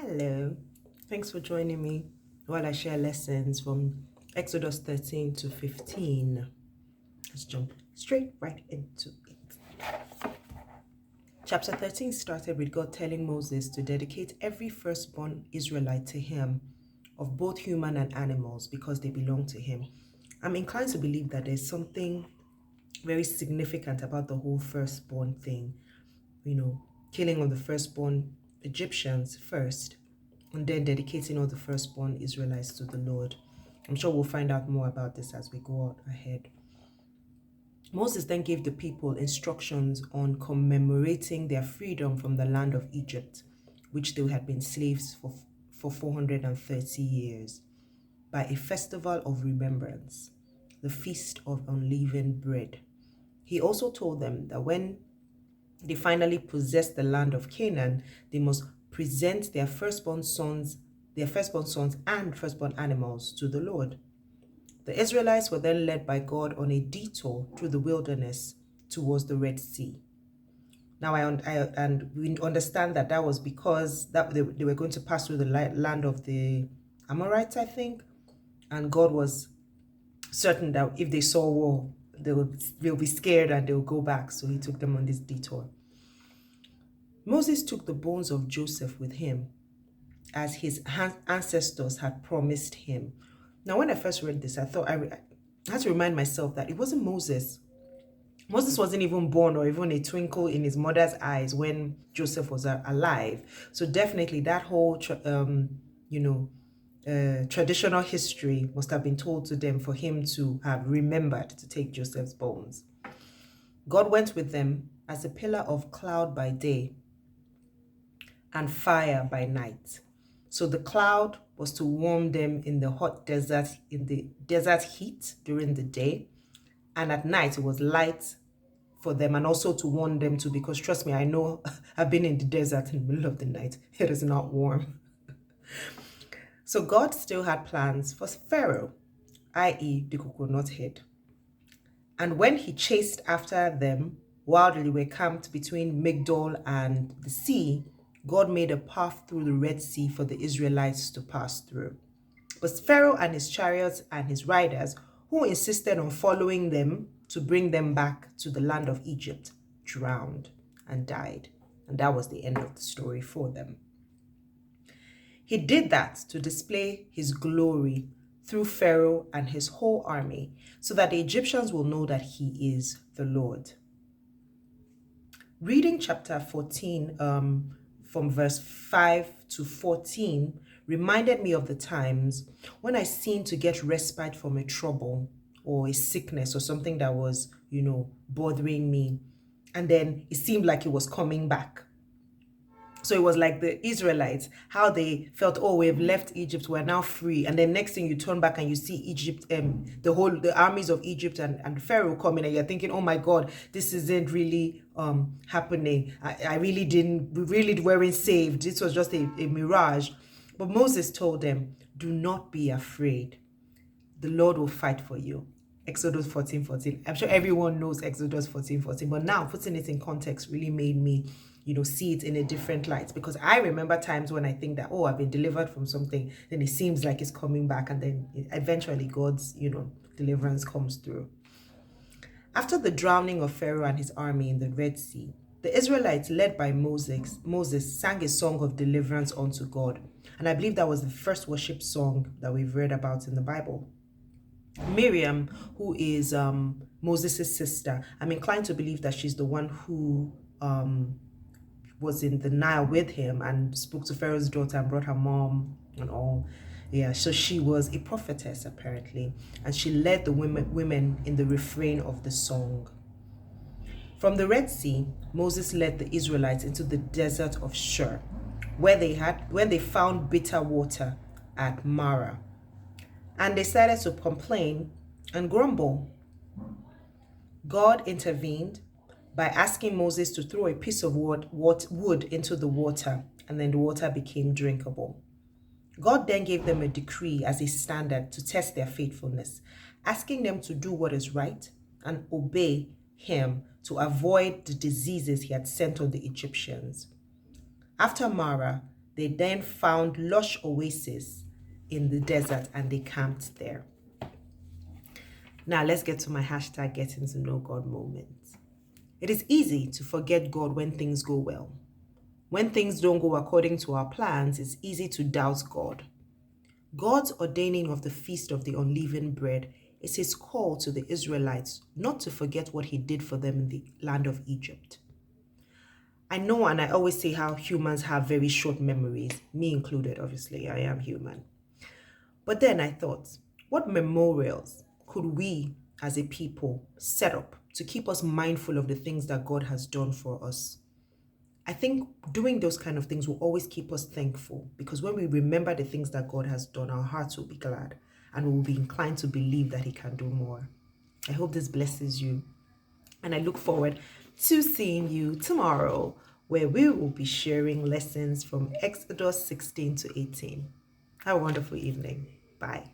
Hello, thanks for joining me while I share lessons from Exodus 13 to 15. Let's jump straight right into it. Chapter 13 started with God telling Moses to dedicate every firstborn Israelite to him, of both human and animals, because they belong to him. I'm inclined to believe that there's something very significant about the whole firstborn thing, killing of the firstborn Egyptians first, and then dedicating all the firstborn Israelites to the Lord. I'm sure we'll find out more about this as we go ahead. Moses then gave the people instructions on commemorating their freedom from the land of Egypt, which they had been slaves for 430 years, by a festival of remembrance, the Feast of Unleavened Bread. He also told them that when they finally possessed the land of Canaan, they must present their firstborn sons and firstborn animals to the Lord. The Israelites were then led by God on a detour through the wilderness towards the Red Sea. Now, we understand that was because that they were going to pass through the land of the Amorites, I think, and God was certain that if they saw war, they'll be scared and they'll go back. So he took them on this detour. Moses took the bones of Joseph with him, as his ancestors had promised him. Now, when I first read this, I thought I had to remind myself that it wasn't Moses. Moses wasn't even born or even a twinkle in his mother's eyes when Joseph was alive. So definitely that whole, traditional history must have been told to them for him to have remembered to take Joseph's bones. God went with them as a pillar of cloud by day and fire by night. So the cloud was to warm them in the hot desert, in the desert heat during the day. And at night, it was light for them and also to warn them too, because trust me, I know I've been in the desert in the middle of the night. It is not warm. So God still had plans for Pharaoh, i.e. the coconut head. And when he chased after them while they were camped between Migdol and the sea, God made a path through the Red Sea for the Israelites to pass through. But Pharaoh and his chariots and his riders, who insisted on following them to bring them back to the land of Egypt, drowned and died. And that was the end of the story for them. He did that to display his glory through Pharaoh and his whole army, so that the Egyptians will know that he is the Lord. Reading chapter 14 from verse 5 to 14 reminded me of the times when I seemed to get respite from a trouble or a sickness or something that was, bothering me. And then it seemed like it was coming back. So it was like the Israelites, how they felt, oh, we've left Egypt, we're now free. And then next thing you turn back and you see Egypt, the armies of Egypt and Pharaoh coming, and you're thinking, oh my God, this isn't really happening. We really weren't saved. This was just a mirage. But Moses told them, do not be afraid. The Lord will fight for you. Exodus 14:14. I'm sure everyone knows Exodus 14:14, but now putting it in context really made me see it in a different light, because I remember times when I think that, oh, I've been delivered from something, then it seems like it's coming back, and then eventually God's, deliverance comes through. After the drowning of Pharaoh and his army in the Red Sea, the Israelites, led by Moses sang a song of deliverance unto God. And I believe that was the first worship song that we've read about in the Bible. Miriam, who is Moses' sister, I'm inclined to believe that she's the one who was in the Nile with him and spoke to Pharaoh's daughter and brought her mom and all. Yeah, so she was a prophetess apparently, and she led the women in the refrain of the song. From the Red Sea, Moses led the Israelites into the desert of Shur, where they found bitter water at Marah. And they started to complain and grumble. God intervened by asking Moses to throw a piece of wood into the water, and then the water became drinkable. God then gave them a decree as a standard to test their faithfulness, asking them to do what is right and obey him to avoid the diseases he had sent on the Egyptians. After Marah, They then found lush oases in the desert and they camped there. Now let's get to my hashtag getting to know God moment. It is easy to forget God when things go well. When things don't go according to our plans, it's easy to doubt God. God's ordaining of the Feast of the Unleavened Bread is his call to the Israelites not to forget what he did for them in the land of Egypt. I know, and I always say how humans have very short memories, me included, obviously, I am human. But then I thought, what memorials could we as a people set up to keep us mindful of the things that God has done for us? I think doing those kind of things will always keep us thankful, because when we remember the things that God has done, our hearts will be glad and we will be inclined to believe that he can do more. I hope this blesses you, and I look forward to seeing you tomorrow, where we will be sharing lessons from Exodus 16 to 18. Have a wonderful evening. Bye.